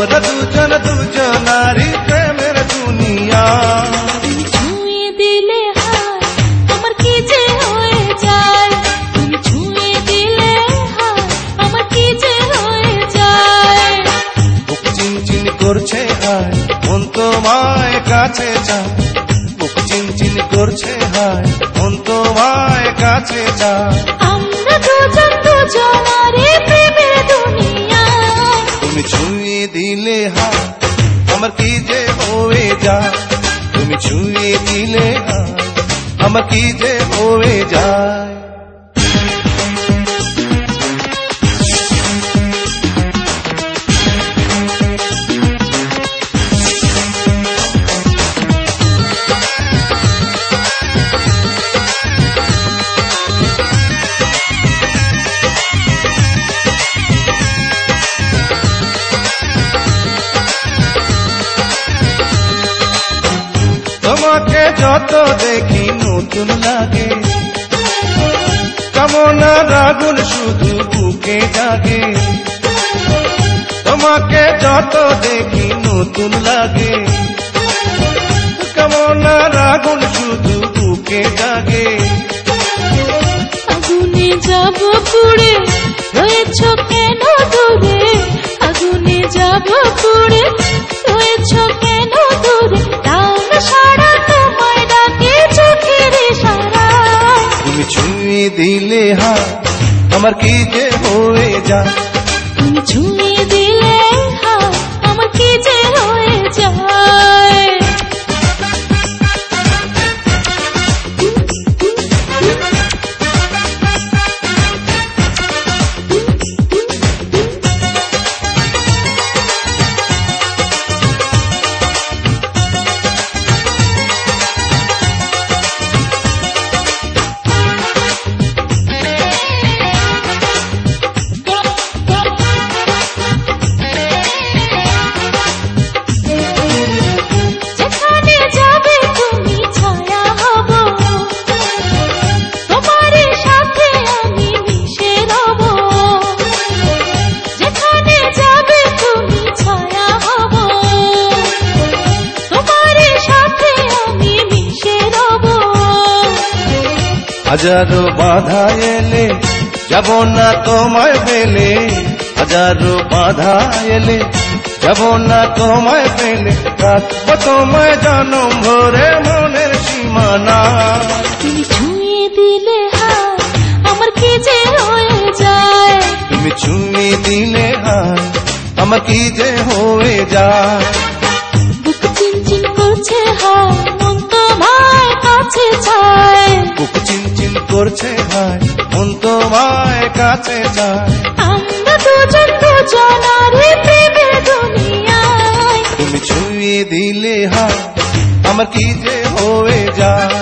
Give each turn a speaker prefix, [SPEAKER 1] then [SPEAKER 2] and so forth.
[SPEAKER 1] আমরা দুজন দুজনারই প্রেমের দুনিয়া।
[SPEAKER 2] তুমি ছুঁয়ে দিলে হাত আমার কি যে হয়ে যায়, তুমি ছুঁয়ে দিলে হাত আমার কি যে হয়ে যায়।
[SPEAKER 1] বুক চিনচিন করছে হায় মন তোমায় কাছে চায়, বুক চিনচিন করছে হায় মন তোমায় কাছে চায়।
[SPEAKER 2] আমরা দুজন দুজনারই প্রেমের দুনিয়া।
[SPEAKER 1] তুমি ছুঁয়ে দিলে হায় আমার কি যে হয়ে যায়, তুমি ছুঁয়ে দিলে হায় আমার কি যে হয়ে যায়। তোমাকে যত দেখি নতুন লাগে, কামনার আগুন শুধু বুকে জাগে। তোমাকে যত দেখি নতুন লাগে, কামনার আগুন শুধু বুকে জাগে।
[SPEAKER 2] আগুনে যাব পুড়ে রয়েছ কেন দূরে, আগুনে যাব পুড়ে রয়েছ কেন দূরে, তাও না সারা তোমায় ডাকে চোখের ইশারায়।
[SPEAKER 1] তুমি ছুঁয়ে দিলে হায় আমার কি যে হয়ে যায়,
[SPEAKER 2] তুমি ছুঁয়ে দিলে হাত আমার কি যে হয়ে যায়। যেখানে যাবে তুমি ছায়া হব, তোমার সাথে আমি মিশে রব। যেখানে যাবে তুমি ছায়া হব, তোমার সাথে আমি মিশে রব।
[SPEAKER 1] হাজারো বাধা এলে যাব না তোমায় পেলে, হাজারো বাধা এলে যাব না তোমায় পেলে, রাখবো তোমায় জনম ভরে মনের সীমানা।
[SPEAKER 2] তুমি ছুঁয়ে দিলে হাত আমার কি যে হয়ে যায়,
[SPEAKER 1] তুমি ছুঁয়ে দিলে হায় আমার কি যে হয়ে যায়।
[SPEAKER 2] বুক চিনচিন করছে হায় মন তোমায় কাছে চায়।
[SPEAKER 1] বুক চিনচিন করছে হায় মন তোমায় কাছে যায়।
[SPEAKER 2] আমরা দুজন দুজনারই প্রেমের দুনিয়ায়।
[SPEAKER 1] তুমি ছুঁয়ে দিলে হায় আমার কি যে হয়ে যায়।